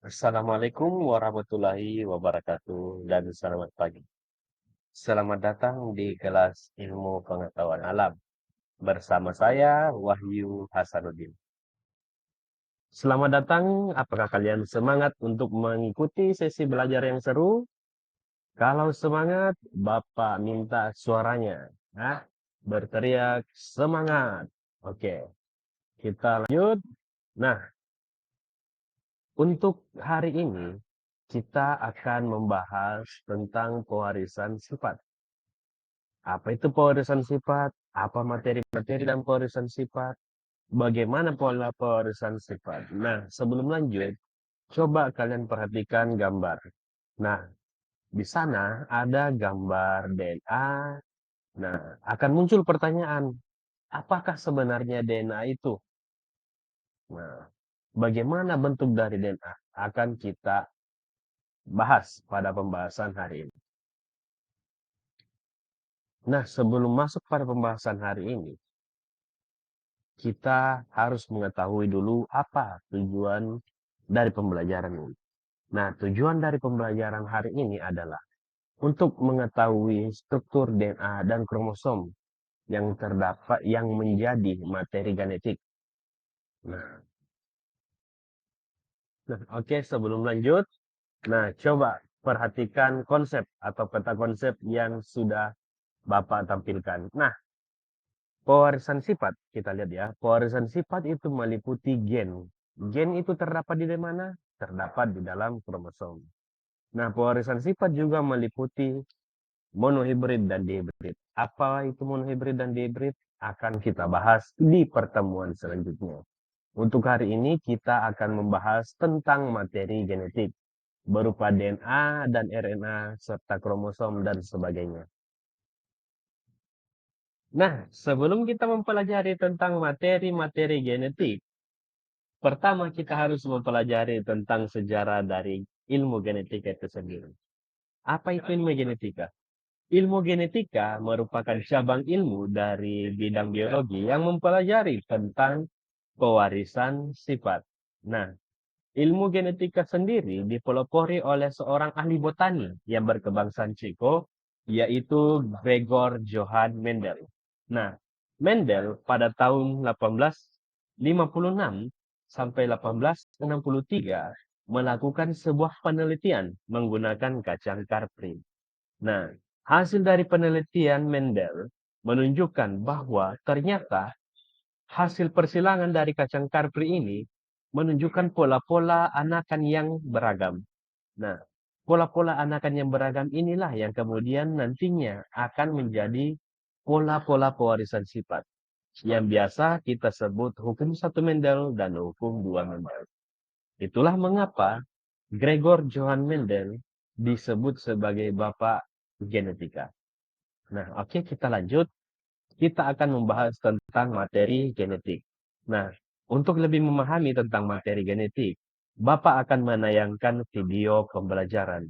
Assalamualaikum warahmatullahi wabarakatuh dan selamat pagi. Selamat datang di kelas ilmu pengetahuan alam bersama saya Wahyu Hasanuddin. Selamat datang, apakah kalian semangat untuk mengikuti sesi belajar yang seru? Kalau semangat, Bapak minta suaranya. Nah, berteriak semangat. Oke, kita lanjut. Nah, untuk hari ini kita akan membahas tentang pewarisan sifat. Apa itu pewarisan sifat? Apa materi-materi dan pewarisan sifat? Bagaimana pola pewarisan sifat? Nah, sebelum lanjut, coba kalian perhatikan gambar. Nah, di sana ada gambar DNA. Nah, akan muncul pertanyaan, apakah sebenarnya DNA itu? Nah, bagaimana bentuk dari DNA? Akan kita bahas pada pembahasan hari ini. Nah, sebelum masuk pada pembahasan hari ini, kita harus mengetahui dulu apa tujuan dari pembelajaran ini. Nah, tujuan dari pembelajaran hari ini adalah untuk mengetahui struktur DNA dan kromosom yang terdapat yang menjadi materi genetik. Nah, oke, sebelum lanjut, coba perhatikan konsep atau peta konsep yang sudah Bapak tampilkan. Nah, pewarisan sifat, kita lihat ya. Pewarisan sifat itu meliputi gen. Gen itu terdapat di mana? Terdapat di dalam kromosom. Nah, pewarisan sifat juga meliputi monohibrid dan dihibrid. Apa itu monohibrid dan dihibrid? Akan kita bahas di pertemuan selanjutnya. Untuk hari ini kita akan membahas tentang materi genetik berupa DNA dan RNA serta kromosom dan sebagainya. Nah, sebelum kita mempelajari tentang materi-materi genetik, pertama kita harus mempelajari tentang sejarah dari ilmu genetika itu sendiri. Apa itu ilmu genetika? Ilmu genetika merupakan cabang ilmu dari bidang biologi yang mempelajari tentang pewarisan sifat. Nah, ilmu genetika sendiri dipelopori oleh seorang ahli botani yang berkebangsaan Ceko, yaitu Gregor Johann Mendel. Nah, Mendel pada tahun 1856 sampai 1863 melakukan sebuah penelitian menggunakan kacang Carpri. Nah, hasil dari penelitian Mendel menunjukkan bahwa ternyata hasil persilangan dari kacang Carpri ini menunjukkan pola-pola anakan yang beragam. Nah, pola-pola anakan yang beragam inilah yang kemudian nantinya akan menjadi pola-pola pewarisan sifat yang biasa kita sebut hukum 1 Mendel dan hukum 2 Mendel. Itulah mengapa Gregor Johann Mendel disebut sebagai bapak genetika. Nah, oke, kita lanjut. Kita akan membahas tentang materi genetik. Nah, untuk lebih memahami tentang materi genetik, Bapak akan menayangkan video pembelajaran.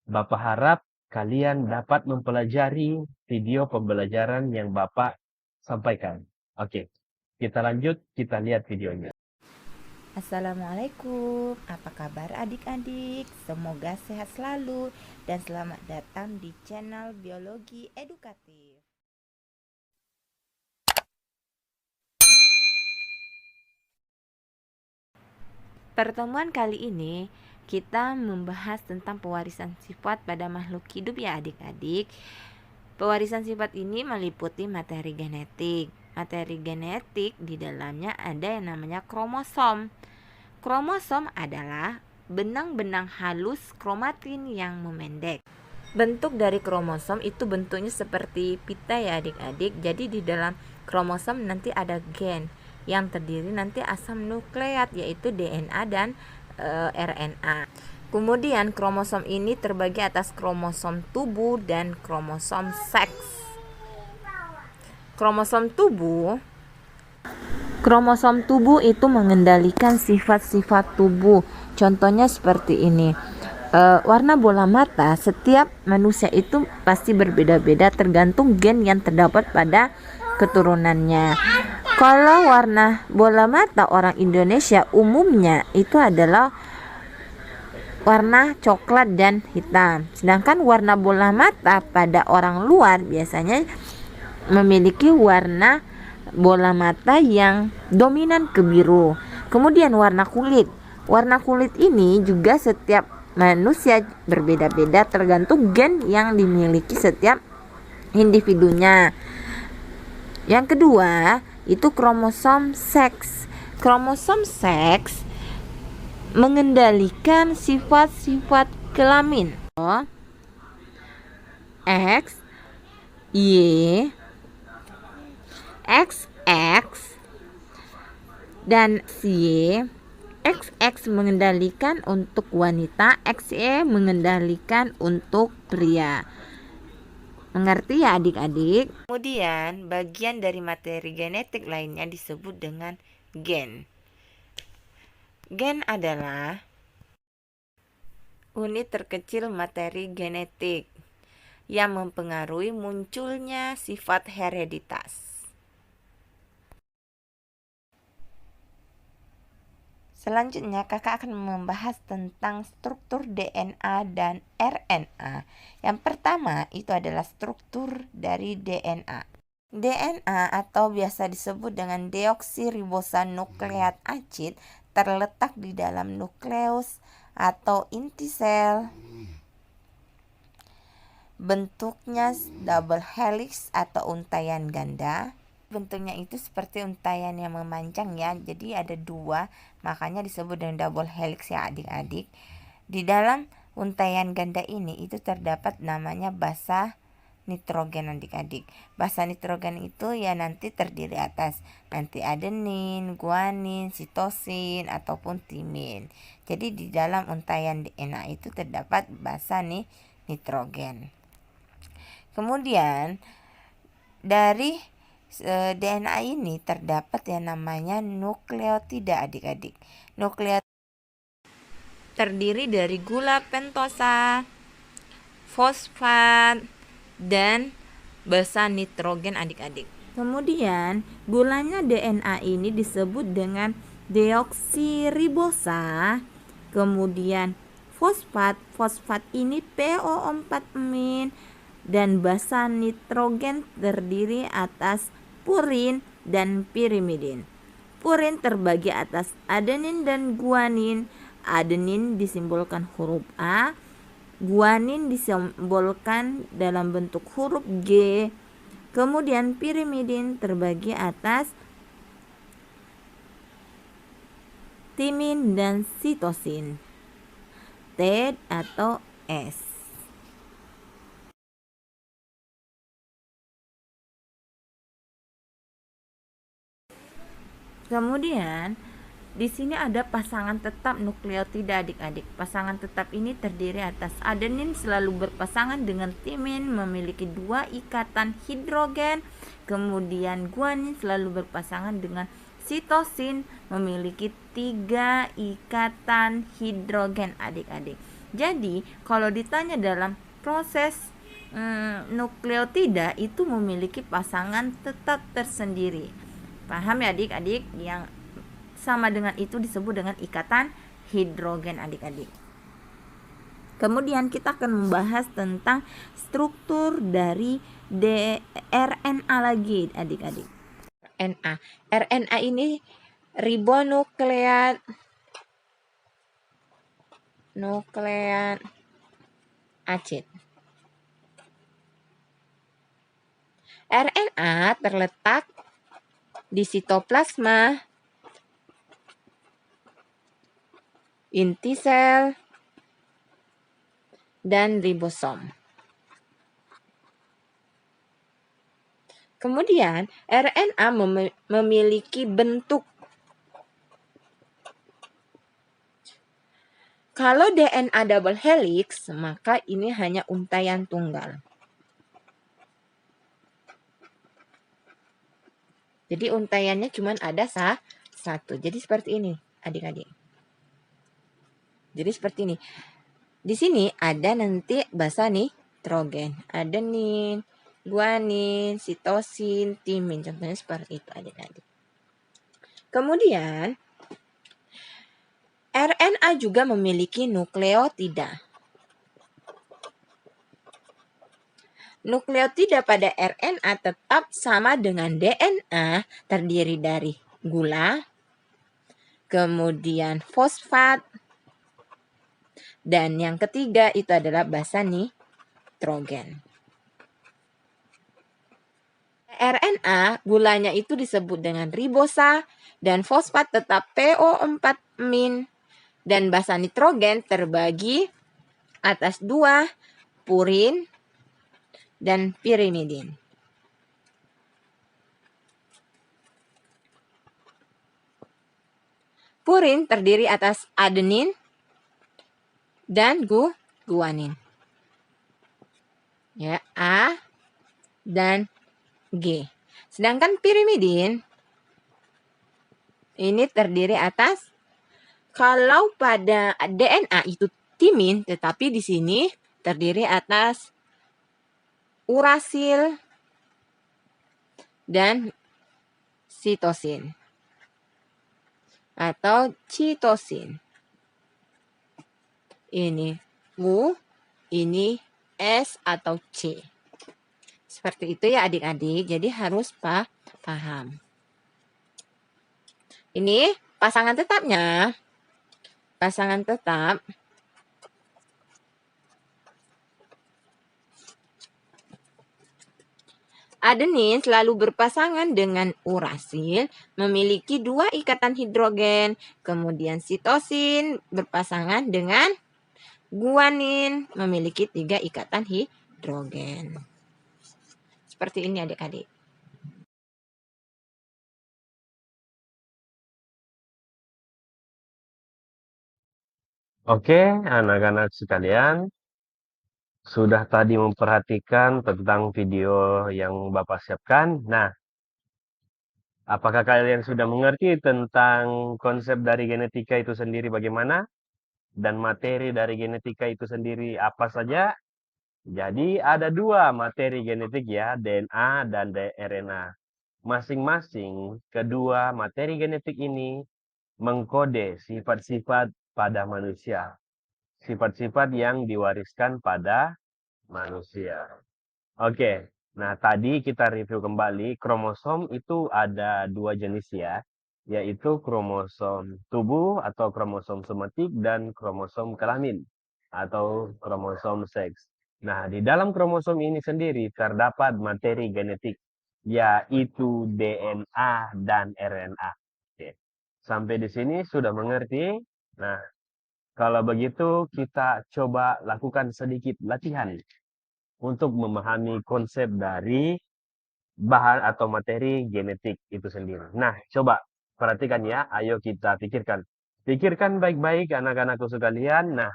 Bapak harap kalian dapat mempelajari video pembelajaran yang Bapak sampaikan. Oke, kita lanjut, kita lihat videonya. Assalamualaikum, apa kabar adik-adik? Semoga sehat selalu dan selamat datang di channel Biologi Edukatif. Pertemuan kali ini kita membahas tentang pewarisan sifat pada makhluk hidup ya adik-adik. Pewarisan sifat ini meliputi materi genetik. Materi genetik di dalamnya ada yang namanya kromosom. Kromosom adalah benang-benang halus kromatin yang memendek. Bentuk dari kromosom itu bentuknya seperti pita ya adik-adik. Jadi di dalam kromosom nanti ada gen yang terdiri nanti asam nukleat yaitu DNA dan RNA. Kemudian kromosom ini terbagi atas kromosom tubuh dan kromosom seks. Kromosom tubuh itu mengendalikan sifat-sifat tubuh. Contohnya seperti ini. Warna bola mata setiap manusia itu pasti berbeda-beda tergantung gen yang terdapat pada keturunannya. Kalau warna bola mata orang Indonesia umumnya itu adalah warna coklat dan hitam. Sedangkan warna bola mata pada orang luar biasanya memiliki warna bola mata yang dominan ke biru. Kemudian warna kulit. Warna kulit ini juga setiap manusia berbeda-beda tergantung gen yang dimiliki setiap individunya. Yang kedua, itu kromosom seks. Kromosom seks mengendalikan sifat-sifat kelamin. X, Y, XX, dan XY. XX mengendalikan untuk wanita, XY mengendalikan untuk pria. Mengerti ya adik-adik? Kemudian bagian dari materi genetik lainnya disebut dengan gen. Gen adalah unit terkecil materi genetik yang mempengaruhi munculnya sifat hereditas. Selanjutnya kakak akan membahas tentang struktur DNA dan RNA. Yang pertama itu adalah struktur dari DNA. DNA atau biasa disebut dengan deoksiribosonukleat acid terletak di dalam nukleus atau inti sel. Bentuknya double helix atau untaian ganda. Bentuknya itu seperti untaian yang memanjang ya, jadi ada dua, makanya disebut dengan double helix ya adik-adik. Di dalam untaian ganda ini itu terdapat namanya basa nitrogen adik-adik. Basa nitrogen itu ya nanti terdiri atas nanti adenin, guanin, sitosin ataupun timin. Jadi di dalam untaian DNA itu terdapat basa nitrogen. Kemudian dari DNA ini terdapat yang namanya nukleotida adik-adik. Nukleotida terdiri dari gula pentosa, fosfat, dan basa nitrogen adik-adik. Kemudian gulanya DNA ini disebut dengan deoksiribosa. Kemudian fosfat ini PO4-amin, dan basa nitrogen terdiri atas purin dan pirimidin. Purin terbagi atas adenin dan guanin. Adenin disimbolkan huruf A, guanin disimbolkan dalam bentuk huruf G. Kemudian pirimidin terbagi atas timin dan sitosin, T atau S. Kemudian di sini ada pasangan tetap nukleotida adik-adik. Pasangan tetap ini terdiri atas adenin selalu berpasangan dengan timin memiliki 2 ikatan hidrogen. Kemudian guanin selalu berpasangan dengan sitosin memiliki 3 ikatan hidrogen adik-adik. Jadi kalau ditanya dalam proses nukleotida itu memiliki pasangan tetap tersendiri. Paham ya adik-adik? Yang sama dengan itu disebut dengan ikatan hidrogen adik-adik. Kemudian kita akan membahas tentang struktur dari RNA lagi adik-adik. RNA ini ribonukleat acid. RNA terletak di sitoplasma, inti sel, dan ribosom. Kemudian RNA memiliki bentuk. Kalau DNA double helix, maka ini hanya untaian tunggal. Jadi untaiannya cuma ada satu. Jadi seperti ini, adik-adik. Jadi seperti ini. Di sini ada nanti basa nitrogen, adenin, guanin, sitosin, timin. Contohnya seperti itu adik-adik. Kemudian RNA juga memiliki nukleotida. Nukleotida pada RNA tetap sama dengan DNA, terdiri dari gula, kemudian fosfat, dan yang ketiga itu adalah basa nitrogen. RNA, gulanya itu disebut dengan ribosa, dan fosfat tetap PO4-min, dan basa nitrogen terbagi atas dua, purin dan pirimidin. Purin terdiri atas adenin dan guanin. Ya, A dan G. Sedangkan pirimidin ini terdiri atas, kalau pada DNA itu timin, tetapi di sini terdiri atas urasil dan sitosin atau citosin. Ini U, ini S atau C. Seperti itu ya adik-adik, jadi harus paham. Ini pasangan tetapnya. Pasangan tetap adenin selalu berpasangan dengan urasil, memiliki dua ikatan hidrogen. Kemudian sitosin berpasangan dengan guanin, memiliki 3 ikatan hidrogen. Seperti ini adik-adik. Oke, anak-anak sekalian, sudah tadi memperhatikan tentang video yang Bapak siapkan. Nah, apakah kalian sudah mengerti tentang konsep dari genetika itu sendiri bagaimana? Dan materi dari genetika itu sendiri apa saja? Jadi ada dua materi genetik ya, DNA dan RNA. Masing-masing kedua materi genetik ini mengkode sifat-sifat pada manusia. Sifat-sifat yang diwariskan pada manusia. Oke, nah tadi kita review kembali, kromosom itu ada dua jenis ya, yaitu kromosom tubuh atau kromosom somatik dan kromosom kelamin atau kromosom seks. Nah, di dalam kromosom ini sendiri terdapat materi genetik, yaitu DNA dan RNA. Oke. Sampai di sini sudah mengerti? Nah, kalau begitu kita coba lakukan sedikit latihan untuk memahami konsep dari bahan atau materi genetik itu sendiri. Nah, coba perhatikan ya. Ayo kita pikirkan. Pikirkan baik-baik anak-anakku sekalian. Nah,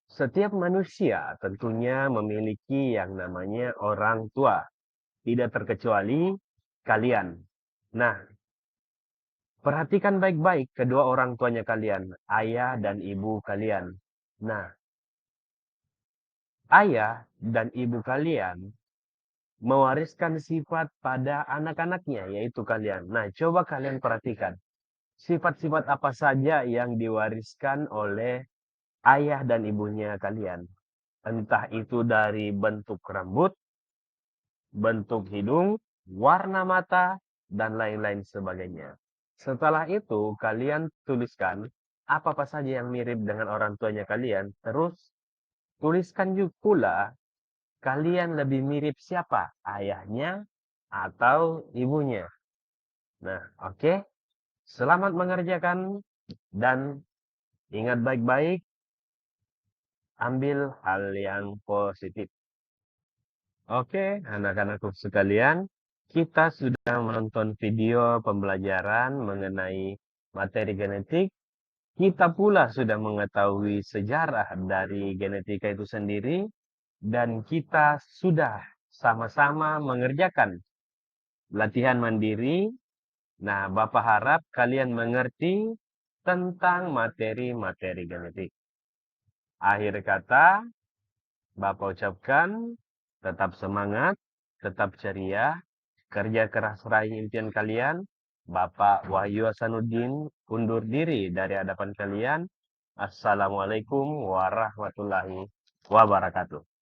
setiap manusia tentunya memiliki yang namanya orang tua. Tidak terkecuali kalian. Nah, perhatikan baik-baik kedua orang tuanya kalian. Ayah dan ibu kalian. Nah, ayah dan ibu kalian mewariskan sifat pada anak-anaknya, yaitu kalian. Nah, coba kalian perhatikan. Sifat-sifat apa saja yang diwariskan oleh ayah dan ibunya kalian. Entah itu dari bentuk rambut, bentuk hidung, warna mata, dan lain-lain sebagainya. Setelah itu, kalian tuliskan apa-apa saja yang mirip dengan orang tuanya kalian. Terus, tuliskan juga pula kalian lebih mirip siapa? Ayahnya atau ibunya? Nah, oke. Selamat mengerjakan dan ingat baik-baik, ambil hal yang positif. Oke, anak-anakku sekalian, kita sudah menonton video pembelajaran mengenai materi genetik. Kita pula sudah mengetahui sejarah dari genetika itu sendiri, dan kita sudah sama-sama mengerjakan latihan mandiri. Nah, Bapak harap kalian mengerti tentang materi-materi genetik. Akhir kata, Bapak ucapkan tetap semangat, tetap ceria, kerja keras raih impian kalian, Bapak Wahyu Hasanuddin undur diri dari hadapan kalian. Assalamualaikum warahmatullahi wabarakatuh.